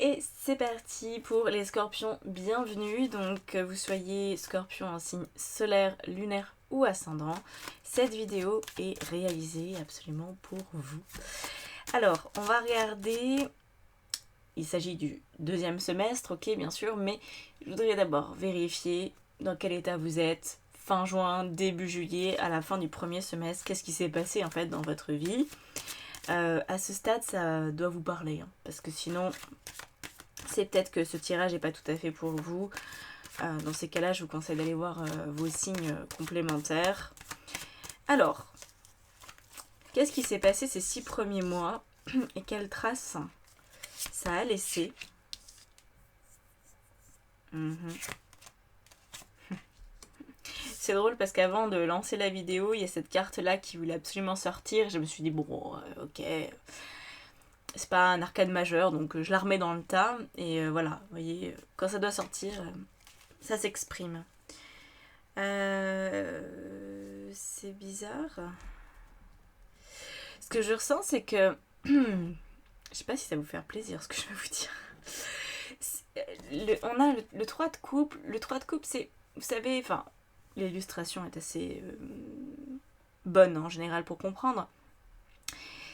Et c'est parti pour les scorpions, bienvenue. Donc que vous soyez scorpion en signe solaire, lunaire ou ascendant, cette vidéo est réalisée absolument pour vous. Alors, on va regarder, il s'agit du deuxième semestre, ok bien sûr, mais je voudrais d'abord vérifier dans quel état vous êtes fin juin, début juillet, à la fin du premier semestre, qu'est-ce qui s'est passé en fait dans votre vie. À ce stade, ça doit vous parler, hein, parce que sinon, c'est peut-être que ce tirage n'est pas tout à fait pour vous. Dans ces cas-là, je vous conseille d'aller voir vos signes complémentaires. Alors, qu'est-ce qui s'est passé ces 6 premiers mois et quelles traces ça a laissé? C'est drôle parce qu'avant de lancer la vidéo, il y a cette carte-là qui voulait absolument sortir. Je me suis dit, bon, ok, c'est pas un arcade majeur, donc je la remets dans le tas. Et voilà, vous voyez, quand ça doit sortir, ça s'exprime. C'est bizarre. Ce que je ressens, c'est que... je sais pas si ça va vous faire plaisir ce que je vais vous dire. On a le 3 de coupe. Le 3 de coupe, c'est... Vous savez, enfin, l'illustration est assez bonne en général pour comprendre.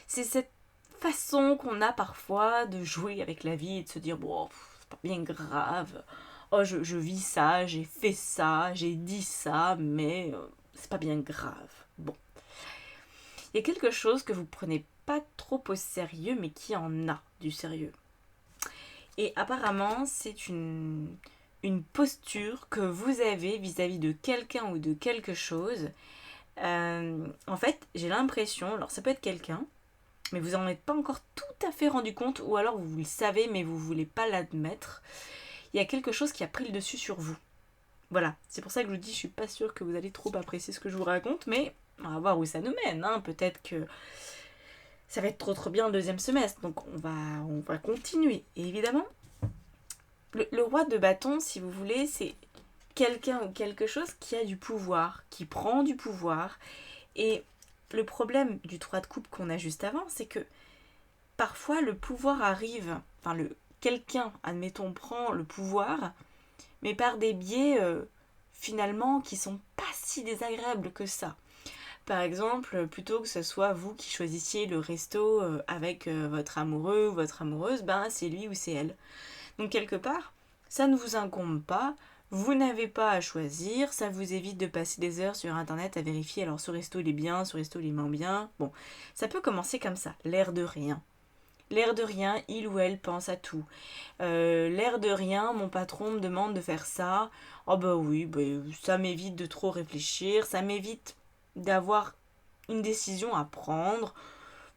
C'est cette façon qu'on a parfois de jouer avec la vie et de se dire, bon, c'est pas bien grave. Oh, je vis ça, j'ai fait ça, j'ai dit ça, mais c'est pas bien grave. Bon. Il y a quelque chose que vous prenez pas trop au sérieux, mais qui en a du sérieux. Et apparemment, c'est une posture que vous avez vis-à-vis de quelqu'un ou de quelque chose. En fait, j'ai l'impression, alors ça peut être quelqu'un, mais vous en êtes pas encore tout à fait rendu compte, ou alors vous le savez, mais vous voulez pas l'admettre. Il y a quelque chose qui a pris le dessus sur vous. Voilà, c'est pour ça que je vous dis, je suis pas sûre que vous allez trop apprécier ce que je vous raconte, mais on va voir où ça nous mène, hein. Peut-être que ça va être trop bien le deuxième semestre, donc on va continuer. Et évidemment, le roi de bâton, si vous voulez, c'est quelqu'un ou quelque chose qui a du pouvoir, qui prend du pouvoir. Et le problème du 3 de coupe qu'on a juste avant, c'est que parfois le pouvoir arrive, enfin quelqu'un, admettons, prend le pouvoir, mais par des biais finalement qui sont pas si désagréables que ça. Par exemple, plutôt que ce soit vous qui choisissiez le resto avec votre amoureux ou votre amoureuse, ben c'est lui ou c'est elle. Donc quelque part, ça ne vous incombe pas, vous n'avez pas à choisir, ça vous évite de passer des heures sur internet à vérifier alors ce resto il est bien, ce resto il est moins bien. Bon, ça peut commencer comme ça, l'air de rien. L'air de rien, il ou elle pense à tout. L'air de rien, mon patron me demande de faire ça. Oh bah oui, bah, ça m'évite de trop réfléchir, ça m'évite d'avoir une décision à prendre.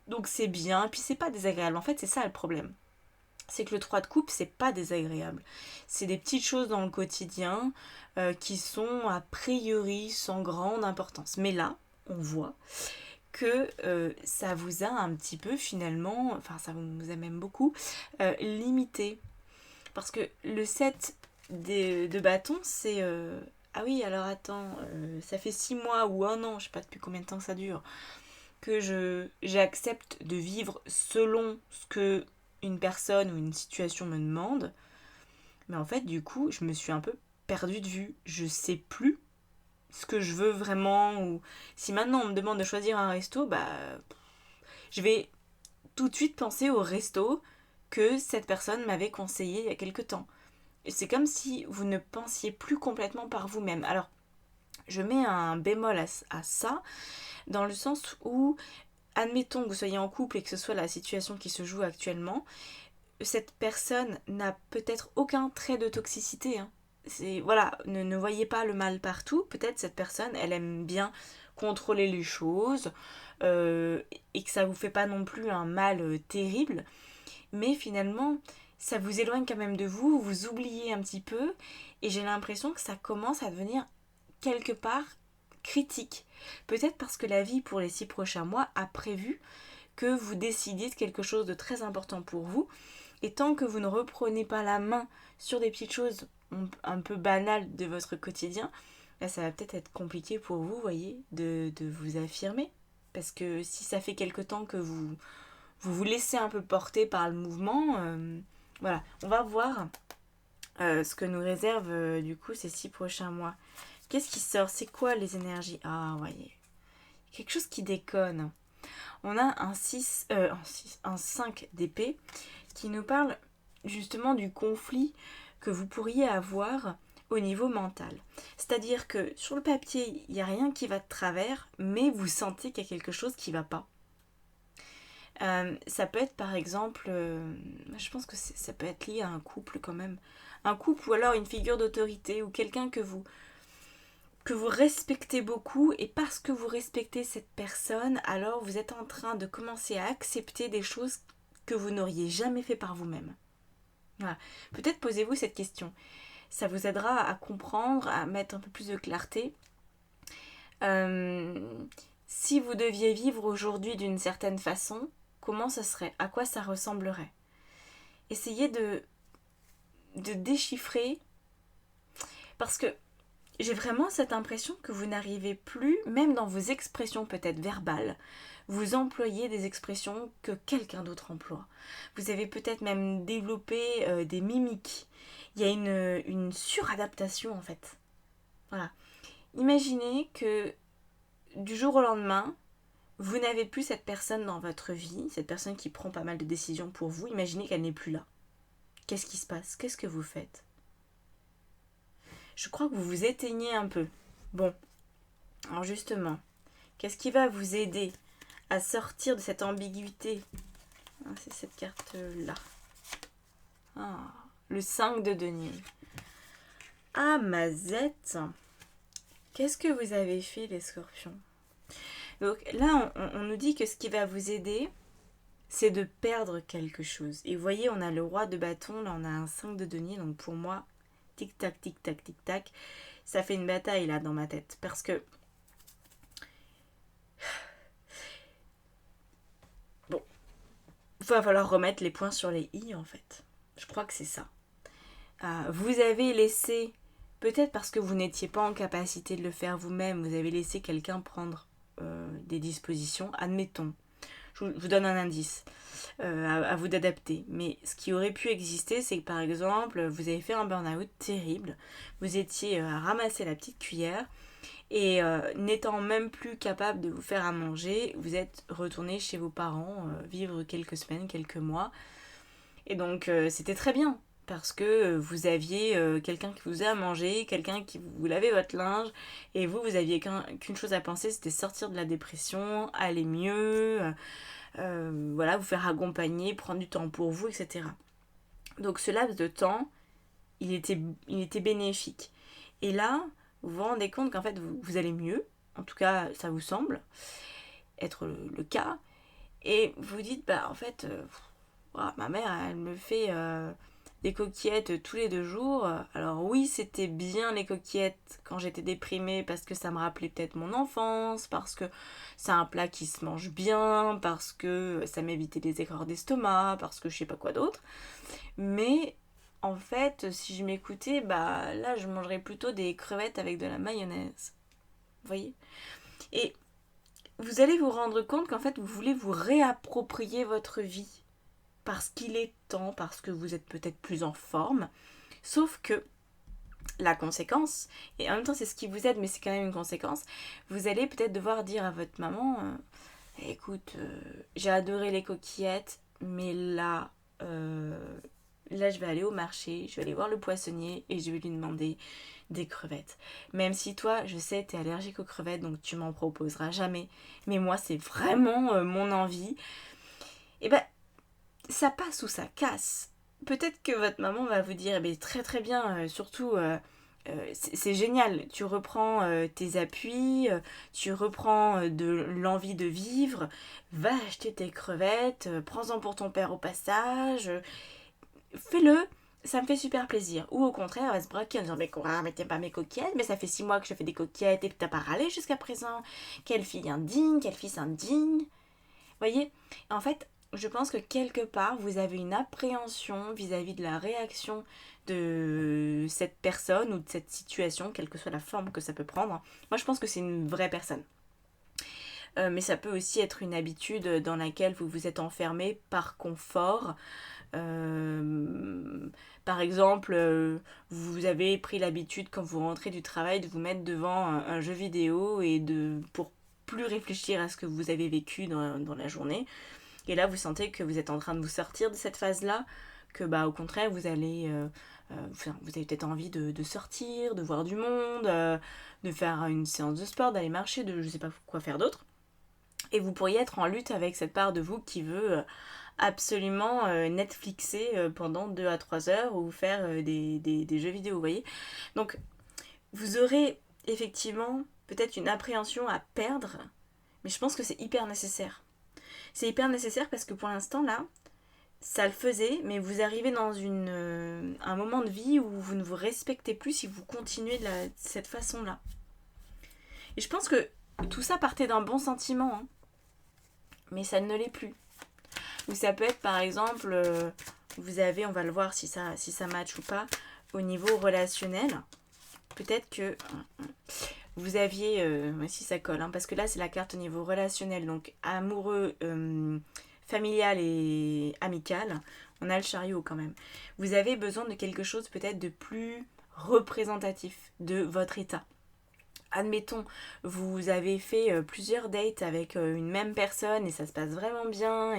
Donc c'est bien, puis c'est pas désagréable. En fait, c'est ça le problème. C'est que le 3 de coupe, c'est pas désagréable. C'est des petites choses dans le quotidien qui sont a priori sans grande importance. Mais là, on voit que ça vous a un petit peu finalement, enfin ça vous a même beaucoup limité. Parce que le 7 de bâton, c'est... ah oui, alors attends, ça fait 6 mois ou 1 an, je sais pas depuis combien de temps ça dure, que j'accepte de vivre selon ce que une personne ou une situation me demande. Mais en fait, du coup, je me suis un peu perdue de vue. Je sais plus ce que je veux vraiment. Ou si maintenant on me demande de choisir un resto, bah je vais tout de suite penser au resto que cette personne m'avait conseillé il y a quelque temps. Et c'est comme si vous ne pensiez plus complètement par vous-même. Alors, je mets un bémol à ça, dans le sens où, admettons que vous soyez en couple et que ce soit la situation qui se joue actuellement, cette personne n'a peut-être aucun trait de toxicité, hein. Voilà, ne voyez pas le mal partout. Peut-être cette personne, elle aime bien contrôler les choses et que ça vous fait pas non plus un mal terrible. Mais finalement, ça vous éloigne quand même de vous, vous oubliez un petit peu, et j'ai l'impression que ça commence à devenir quelque part critique. Peut-être parce que la vie pour les 6 prochains mois a prévu que vous décidiez de quelque chose de très important pour vous, et tant que vous ne reprenez pas la main sur des petites choses un peu banales de votre quotidien, là ça va peut-être être compliqué pour vous, voyez, de vous affirmer. Parce que si ça fait quelque temps que vous vous laissez un peu porter par le mouvement, Voilà, on va voir ce que nous réserve du coup ces 6 prochains mois. Qu'est-ce qui sort? C'est quoi les énergies? Ah, voyez. Quelque chose qui déconne. On a un 5 d'épée qui nous parle justement du conflit que vous pourriez avoir au niveau mental. C'est-à-dire que sur le papier, il n'y a rien qui va de travers, mais vous sentez qu'il y a quelque chose qui ne va pas. Ça peut être par exemple, je pense que ça peut être lié à un couple quand même. Un couple ou alors une figure d'autorité ou quelqu'un que vous respectez beaucoup, et parce que vous respectez cette personne, alors vous êtes en train de commencer à accepter des choses que vous n'auriez jamais fait par vous-même. Voilà. Peut-être posez-vous cette question. Ça vous aidera à comprendre, à mettre un peu plus de clarté. Si vous deviez vivre aujourd'hui d'une certaine façon, comment ça serait? À quoi ça ressemblerait? Essayez de déchiffrer, parce que j'ai vraiment cette impression que vous n'arrivez plus, même dans vos expressions peut-être verbales, vous employez des expressions que quelqu'un d'autre emploie. Vous avez peut-être même développé des mimiques. Il y a une suradaptation en fait. Voilà. Imaginez que du jour au lendemain, vous n'avez plus cette personne dans votre vie, cette personne qui prend pas mal de décisions pour vous. Imaginez qu'elle n'est plus là. Qu'est-ce qui se passe? Qu'est-ce que vous faites? Je crois que vous vous éteignez un peu. Bon, alors justement, qu'est-ce qui va vous aider à sortir de cette ambiguïté? C'est cette carte-là. Le 5 de denier. Ah, Mazette. Qu'est-ce que vous avez fait, les scorpions? Donc là, on nous dit que ce qui va vous aider, c'est de perdre quelque chose. Et vous voyez, on a le roi de bâton, là on a un 5 de denier, donc pour moi, tic-tac, tic-tac, tic-tac, ça fait une bataille là dans ma tête. Parce que, bon, il va falloir remettre les points sur les i en fait. Je crois que c'est ça. Vous avez laissé, peut-être parce que vous n'étiez pas en capacité de le faire vous-même, vous avez laissé quelqu'un prendre des dispositions, admettons. Je vous donne un indice, à vous d'adapter. Mais ce qui aurait pu exister, c'est que par exemple, vous avez fait un burn-out terrible, vous étiez à ramasser la petite cuillère, et n'étant même plus capable de vous faire à manger, vous êtes retourné chez vos parents, vivre quelques semaines, quelques mois. Et donc c'était très bien, parce que vous aviez quelqu'un qui vous faisait à manger, quelqu'un qui vous lavait votre linge, et vous aviez qu'une chose à penser, c'était sortir de la dépression, aller mieux, voilà, vous faire accompagner, prendre du temps pour vous, etc. Donc ce laps de temps, il était bénéfique. Et là, vous vous rendez compte qu'en fait, vous allez mieux, en tout cas, ça vous semble être le cas, et vous dites, bah en fait, ma mère, elle me fait des coquillettes tous les 2 jours. Alors oui, c'était bien les coquillettes quand j'étais déprimée parce que ça me rappelait peut-être mon enfance, parce que c'est un plat qui se mange bien, parce que ça m'évitait des erreurs d'estomac, parce que je sais pas quoi d'autre. Mais en fait, si je m'écoutais, bah là, je mangerais plutôt des crevettes avec de la mayonnaise. Vous voyez? Et vous allez vous rendre compte qu'en fait, vous voulez vous réapproprier votre vie parce qu'il est temps, parce que vous êtes peut-être plus en forme. Sauf que la conséquence, et en même temps c'est ce qui vous aide, mais c'est quand même une conséquence, vous allez peut-être devoir dire à votre maman, écoute, j'ai adoré les coquillettes, mais là je vais aller au marché, je vais aller voir le poissonnier et je vais lui demander des crevettes. Même si toi, je sais, t'es allergique aux crevettes, donc tu m'en proposeras jamais, mais moi c'est vraiment mon envie. Et ben, ça passe ou ça casse. Peut-être que votre maman va vous dire, eh bien, très très bien, surtout, c'est génial, tu reprends tes appuis, tu reprends de l'envie de vivre, va acheter tes crevettes, prends-en pour ton père au passage, fais-le, ça me fait super plaisir. Ou au contraire, elle va se braquer en disant, mais quoi, mais t'aimes pas mes coquillettes, mais ça fait 6 mois que je fais des coquillettes et que t'as pas râlé jusqu'à présent. Quelle fille indigne, quel fils indigne. Voyez, en fait, je pense que quelque part, vous avez une appréhension vis-à-vis de la réaction de cette personne ou de cette situation, quelle que soit la forme que ça peut prendre. Moi, je pense que c'est une vraie personne. Mais ça peut aussi être une habitude dans laquelle vous vous êtes enfermé par confort, Par exemple, vous avez pris l'habitude quand vous rentrez du travail de vous mettre devant un jeu vidéo et pour plus réfléchir à ce que vous avez vécu dans la journée. Et là, vous sentez que vous êtes en train de vous sortir de cette phase-là, que au contraire, vous avez peut-être envie de sortir, de voir du monde, de faire une séance de sport, d'aller marcher, de je sais pas quoi faire d'autre. Et vous pourriez être en lutte avec cette part de vous qui veut absolument Netflixer pendant 2 à 3 heures ou faire des jeux vidéo, vous voyez. Donc, vous aurez effectivement peut-être une appréhension à perdre, mais je pense que c'est hyper nécessaire. C'est hyper nécessaire parce que pour l'instant, là, ça le faisait, mais vous arrivez dans un moment de vie où vous ne vous respectez plus si vous continuez de cette façon-là. Et je pense que tout ça partait d'un bon sentiment, hein, mais ça ne l'est plus. Ou ça peut être par exemple, vous avez, on va le voir si ça match ou pas, au niveau relationnel. Peut-être que vous aviez, si ça colle, hein, parce que là c'est la carte au niveau relationnel, donc amoureux, familial et amical, on a le chariot quand même. Vous avez besoin de quelque chose peut-être de plus représentatif de votre état. Admettons, vous avez fait plusieurs dates avec une même personne et ça se passe vraiment bien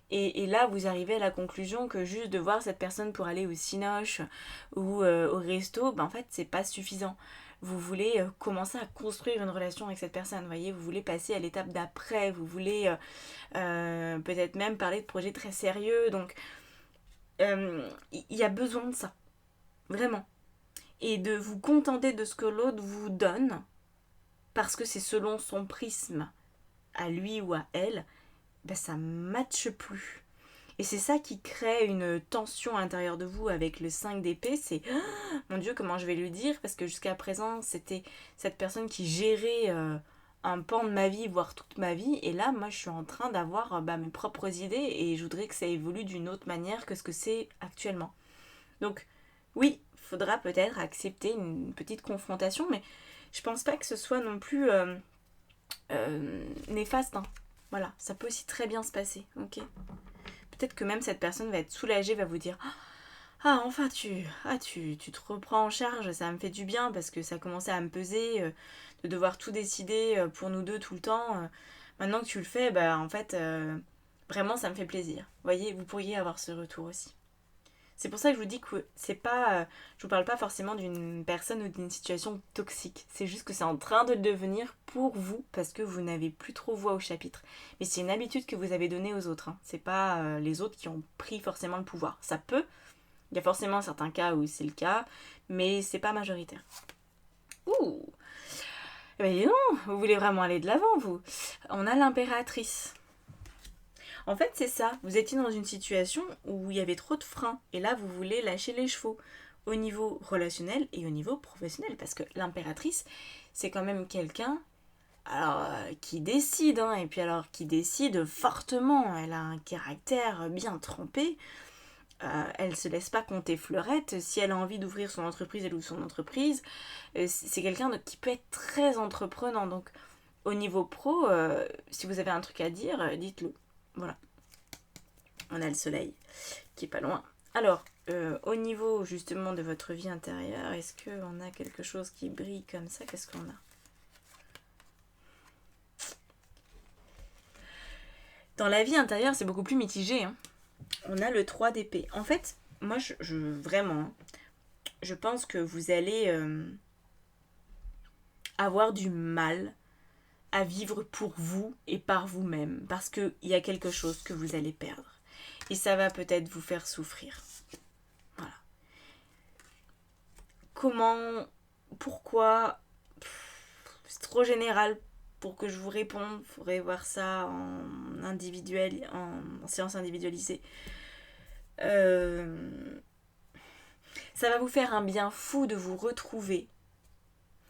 et là vous arrivez à la conclusion que juste de voir cette personne pour aller au cinoche ou au resto, en fait c'est pas suffisant. Vous voulez commencer à construire une relation avec cette personne, vous voyez, vous voulez passer à l'étape d'après, vous voulez peut-être même parler de projets très sérieux, donc il y a besoin de ça, vraiment. Et de vous contenter de ce que l'autre vous donne, parce que c'est selon son prisme, à lui ou à elle, ça ne matche plus. Et c'est ça qui crée une tension à l'intérieur de vous avec le 5 d'épée, c'est oh, mon Dieu, comment je vais lui dire, parce que jusqu'à présent c'était cette personne qui gérait un pan de ma vie, voire toute ma vie, et là moi je suis en train d'avoir mes propres idées et je voudrais que ça évolue d'une autre manière que ce que c'est actuellement. Donc oui, il faudra peut-être accepter une petite confrontation, mais je pense pas que ce soit non plus néfaste, hein. Voilà, ça peut aussi très bien se passer, ok. Peut-être que même cette personne va être soulagée, va vous dire ah enfin tu te reprends en charge, ça me fait du bien parce que ça commençait à me peser de devoir tout décider pour nous deux tout le temps. Maintenant que tu le fais, en fait vraiment ça me fait plaisir. Vous voyez, vous pourriez avoir ce retour aussi. C'est pour ça que je vous dis que c'est pas, je vous parle pas forcément d'une personne ou d'une situation toxique. C'est juste que c'est en train de le devenir pour vous parce que vous n'avez plus trop voix au chapitre. Mais c'est une habitude que vous avez donnée aux autres, hein. C'est pas les autres qui ont pris forcément le pouvoir. Ça peut, il y a forcément certains cas où c'est le cas, mais c'est pas majoritaire. Ouh. Mais non, vous voulez vraiment aller de l'avant, vous. On a l'impératrice. En fait, c'est ça. Vous étiez dans une situation où il y avait trop de freins. Et là, vous voulez lâcher les chevaux au niveau relationnel et au niveau professionnel. Parce que l'impératrice, c'est quand même quelqu'un qui décide. Hein, et puis alors, qui décide fortement. Elle a un caractère bien trempé. Elle se laisse pas compter fleurette. Si elle a envie d'ouvrir son entreprise, elle ouvre son entreprise. C'est quelqu'un qui peut être très entreprenant. Donc, au niveau pro, si vous avez un truc à dire, dites-le. Voilà. On a le soleil qui est pas loin. Alors, au niveau justement de votre vie intérieure, est-ce qu'on a quelque chose qui brille comme ça? Qu'est-ce qu'on a? Dans la vie intérieure, c'est beaucoup plus mitigé, hein. On a le 3 d'épée. En fait, moi, vraiment, je pense que vous allez avoir du mal à vivre pour vous et par vous-même. Parce qu'il y a quelque chose que vous allez perdre. Et ça va peut-être vous faire souffrir. Voilà. Comment, pourquoi, c'est trop général pour que je vous réponde. Il faudrait voir ça en individuel, en séance individualisée. Ça va vous faire un bien fou de vous retrouver,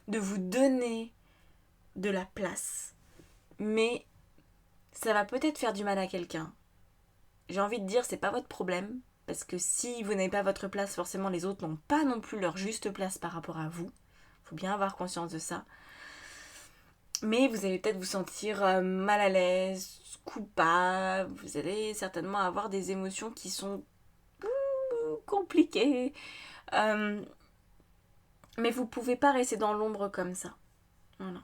de vous donner de la place. Mais ça va peut-être faire du mal à quelqu'un. J'ai envie de dire, c'est pas votre problème. Parce que si vous n'avez pas votre place, forcément les autres n'ont pas non plus leur juste place par rapport à vous. Faut bien avoir conscience de ça. Mais vous allez peut-être vous sentir mal à l'aise, coupable. Vous allez certainement avoir des émotions qui sont compliqué. Mais vous pouvez pas rester dans l'ombre comme ça. Voilà.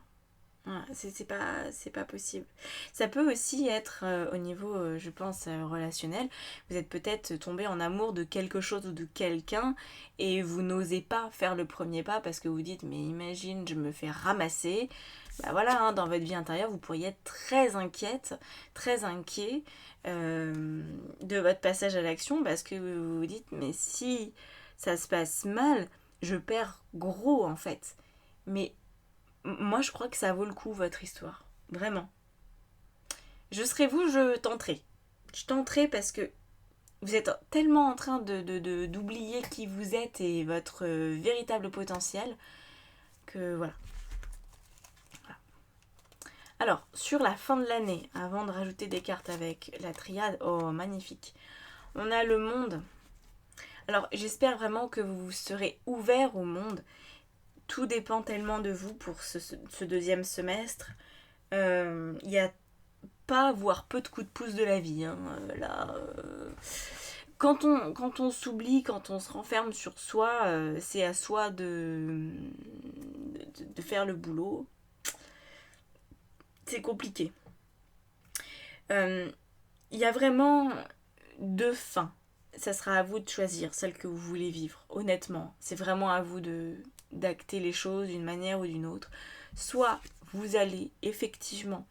Voilà, c'est pas possible. Ça peut aussi être au niveau, je pense, relationnel. Vous êtes peut-être tombé en amour de quelque chose ou de quelqu'un et vous n'osez pas faire le premier pas parce que vous dites mais imagine je me fais ramasser. Bah voilà, hein, dans votre vie intérieure vous pourriez être très inquiète, très inquiet de votre passage à l'action parce que vous vous dites mais si ça se passe mal, je perds gros en fait. Mais moi, je crois que ça vaut le coup, votre histoire. Vraiment. Je serais vous, je tenterai. Je tenterai parce que vous êtes tellement en train d'oublier qui vous êtes et votre véritable potentiel que voilà. Alors, sur la fin de l'année, avant de rajouter des cartes avec la triade, oh magnifique, on a le monde. Alors, j'espère vraiment que vous serez ouvert au monde. Tout dépend tellement de vous pour ce deuxième semestre. Il y a pas, voire peu de coups de pouce de la vie. Hein. Quand on s'oublie, quand on se renferme sur soi, c'est à soi de faire le boulot. C'est compliqué. Il y a vraiment deux fins. Ça sera à vous de choisir celle que vous voulez vivre. Honnêtement, c'est vraiment à vous d'acter les choses d'une manière ou d'une autre. Soit vous allez effectivement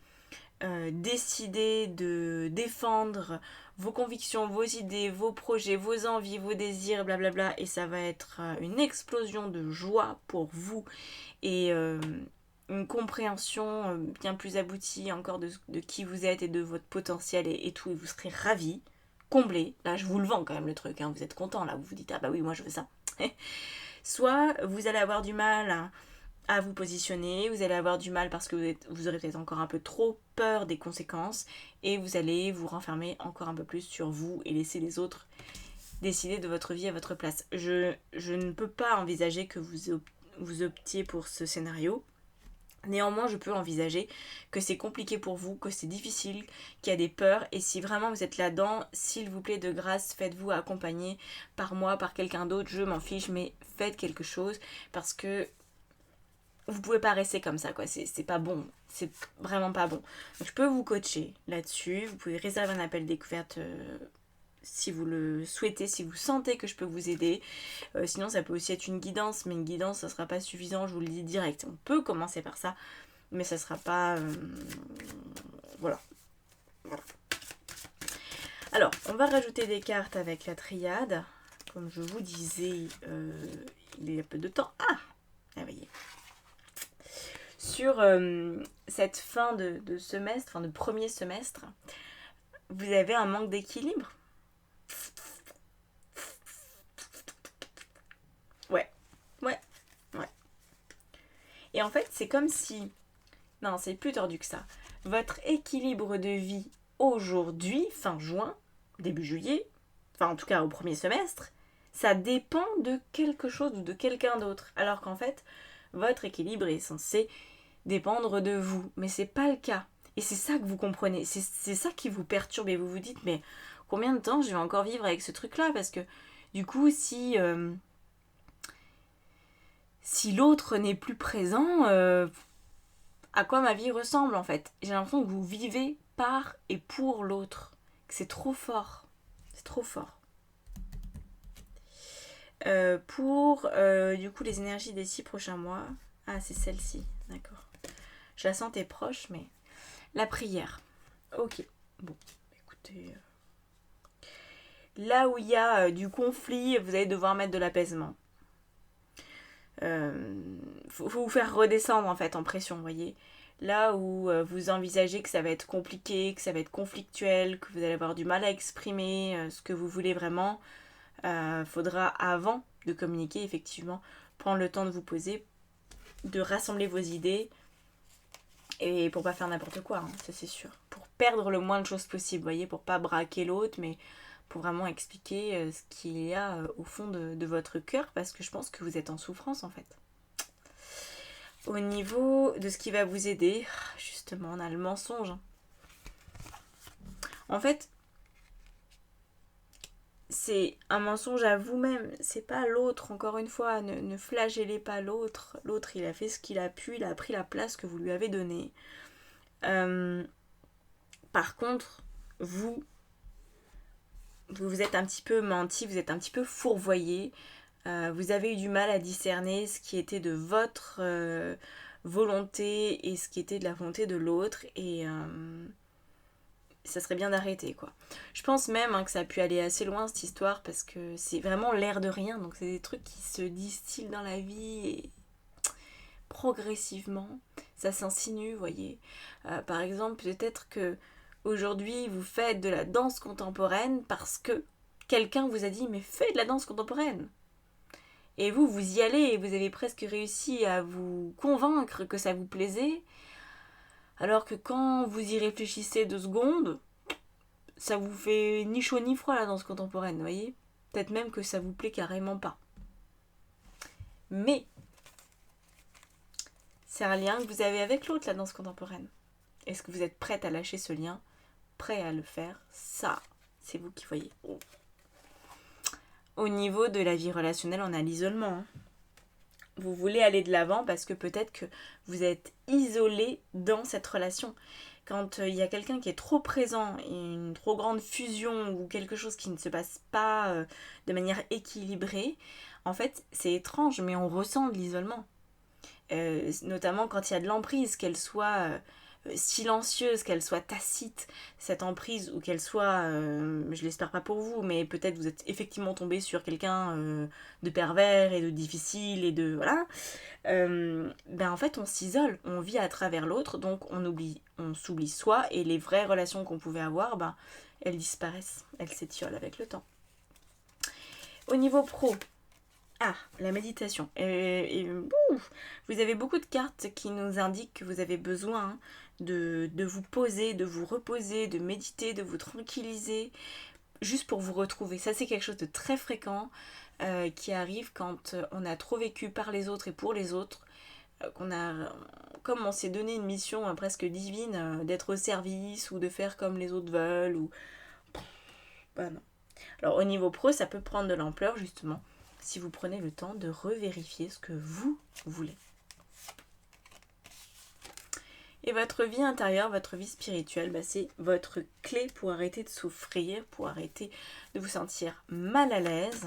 décider de défendre vos convictions, vos idées, vos projets, vos envies, vos désirs, blablabla, et ça va être une explosion de joie pour vous et une compréhension bien plus aboutie encore de qui vous êtes et de votre potentiel et tout, et vous serez ravis, comblés. Là, je vous le vends quand même le truc, hein, vous êtes content, là, vous vous dites, ah bah oui, moi je veux ça. Soit vous allez avoir du mal à vous positionner, vous allez avoir du mal parce que vous aurez peut-être encore un peu trop peur des conséquences et vous allez vous renfermer encore un peu plus sur vous et laisser les autres décider de votre vie à votre place. Je ne peux pas envisager que vous optiez pour ce scénario. Néanmoins, je peux envisager que c'est compliqué pour vous, que c'est difficile, qu'il y a des peurs. Et si vraiment vous êtes là-dedans, s'il vous plaît, de grâce, faites-vous accompagner par moi, par quelqu'un d'autre. Je m'en fiche, mais faites quelque chose parce que vous pouvez pas rester comme ça, quoi. C'est pas bon. C'est vraiment pas bon. Donc, je peux vous coacher là-dessus. Vous pouvez réserver un appel découverte si vous le souhaitez, si vous sentez que je peux vous aider. Sinon, ça peut aussi être une guidance, mais une guidance, ça sera pas suffisant, je vous le dis direct. On peut commencer par ça, mais ça sera pas... voilà. Alors, on va rajouter des cartes avec la triade. Comme je vous disais, il y a peu de temps. Ah, voyez. Sur cette fin de semestre, fin de premier semestre, vous avez un manque d'équilibre. Ouais. Et en fait, c'est comme si... Non, c'est plus tordu que ça. Votre équilibre de vie aujourd'hui, fin juin, début juillet, enfin en tout cas au premier semestre, ça dépend de quelque chose ou de quelqu'un d'autre. Alors qu'en fait, votre équilibre est censé dépendre de vous. Mais c'est pas le cas. Et c'est ça que vous comprenez. C'est ça qui vous perturbe. Et vous vous dites, mais combien de temps je vais encore vivre avec ce truc-là? Parce que du coup, si l'autre n'est plus présent, à quoi ma vie ressemble en fait? J'ai l'impression que vous vivez par et pour l'autre. C'est trop fort. C'est trop fort. Pour du coup les énergies des 6 prochains mois. Ah, c'est celle-ci, d'accord. Je la sentais proche, mais la prière. Ok, bon, écoutez. Là où il y a du conflit, vous allez devoir mettre de l'apaisement. Faut vous faire redescendre en fait en pression, vous voyez. Là où vous envisagez que ça va être compliqué, que ça va être conflictuel, que vous allez avoir du mal à exprimer ce que vous voulez vraiment, faudra avant de communiquer effectivement prendre le temps de vous poser, de rassembler vos idées et pour pas faire n'importe quoi, hein, ça c'est sûr. Pour perdre le moins de choses possible, vous voyez, pour pas braquer l'autre, mais pour vraiment expliquer ce qu'il y a au fond de votre cœur, parce que je pense que vous êtes en souffrance en fait. Au niveau de ce qui va vous aider, justement, on a le mensonge. En fait, c'est un mensonge à vous-même, c'est pas l'autre, encore une fois, ne flagellez pas l'autre. L'autre, il a fait ce qu'il a pu, il a pris la place que vous lui avez donnée. Par contre, vous êtes un petit peu menti, vous êtes un petit peu fourvoyé. Vous avez eu du mal à discerner ce qui était de votre volonté et ce qui était de la volonté de l'autre. Et ça serait bien d'arrêter, quoi. Je pense même que ça a pu aller assez loin, cette histoire, parce que c'est vraiment l'air de rien. Donc c'est des trucs qui se distillent dans la vie et progressivement, ça s'insinue, vous voyez. Par exemple, peut-être que aujourd'hui vous faites de la danse contemporaine parce que quelqu'un vous a dit mais fais de la danse contemporaine. Et vous y allez et vous avez presque réussi à vous convaincre que ça vous plaisait. Alors que quand vous y réfléchissez 2 secondes, ça vous fait ni chaud ni froid la danse contemporaine, vous voyez. Peut-être même que ça vous plaît carrément pas. Mais c'est un lien que vous avez avec l'autre, la danse contemporaine. Est-ce que vous êtes prête à lâcher ce lien? Prêt à le faire? Ça, c'est vous qui voyez. Au niveau de la vie relationnelle, on a l'isolement. Hein. Vous voulez aller de l'avant parce que peut-être que vous êtes isolé dans cette relation. Quand il y a quelqu'un qui est trop présent, une trop grande fusion ou quelque chose qui ne se passe pas de manière équilibrée, en fait, c'est étrange, mais on ressent de l'isolement. Notamment quand il y a de l'emprise, qu'elle soit silencieuse, qu'elle soit tacite, cette emprise, ou qu'elle soit, je l'espère pas pour vous, mais peut-être vous êtes effectivement tombé sur quelqu'un de pervers et de difficile et de... Voilà. En fait, on s'isole, on vit à travers l'autre, donc on s'oublie soi, et les vraies relations qu'on pouvait avoir, elles disparaissent, elles s'étiolent avec le temps. Au niveau pro, la méditation. Vous avez beaucoup de cartes qui nous indiquent que vous avez besoin de vous poser, de vous reposer, de méditer, de vous tranquilliser, juste pour vous retrouver. Ça, c'est quelque chose de très fréquent qui arrive quand on a trop vécu par les autres et pour les autres, comme on s'est donné une mission presque divine d'être au service ou de faire comme les autres veulent. Non. Alors au niveau pro, ça peut prendre de l'ampleur justement si vous prenez le temps de revérifier ce que vous voulez. Et votre vie intérieure, votre vie spirituelle, c'est votre clé pour arrêter de souffrir, pour arrêter de vous sentir mal à l'aise.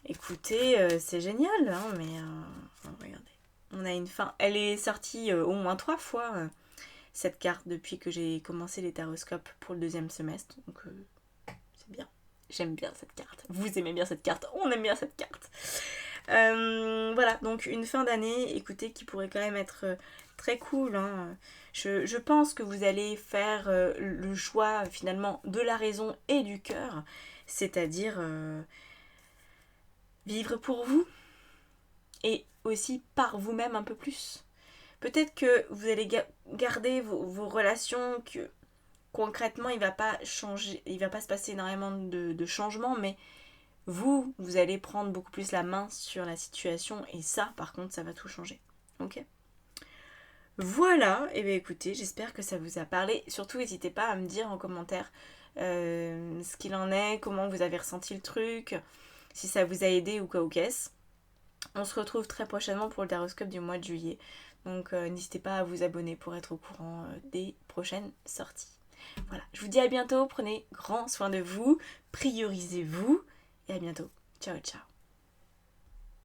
Écoutez, c'est génial, hein, mais regardez, on a une fin. Elle est sortie au moins 3 fois, cette carte, depuis que j'ai commencé les taroscopes pour le 2e semestre. Donc c'est bien. J'aime bien cette carte. Vous aimez bien cette carte. On aime bien cette carte. Voilà, donc une fin d'année, écoutez, qui pourrait quand même être très cool. Hein. Je pense que vous allez faire le choix finalement de la raison et du cœur. C'est-à-dire vivre pour vous et aussi par vous-même un peu plus. Peut-être que vous allez garder vos relations que... Concrètement, il va pas changer, il va pas se passer énormément de changements, mais vous allez prendre beaucoup plus la main sur la situation et ça, par contre, ça va tout changer. Ok ? Voilà, et bien écoutez, j'espère que ça vous a parlé. Surtout, n'hésitez pas à me dire en commentaire ce qu'il en est, comment vous avez ressenti le truc, si ça vous a aidé ou quoi ou qu'est-ce. On se retrouve très prochainement pour le taroscope du mois de juillet. Donc n'hésitez pas à vous abonner pour être au courant des prochaines sorties. Voilà, je vous dis à bientôt, prenez grand soin de vous, priorisez-vous et à bientôt. Ciao, ciao.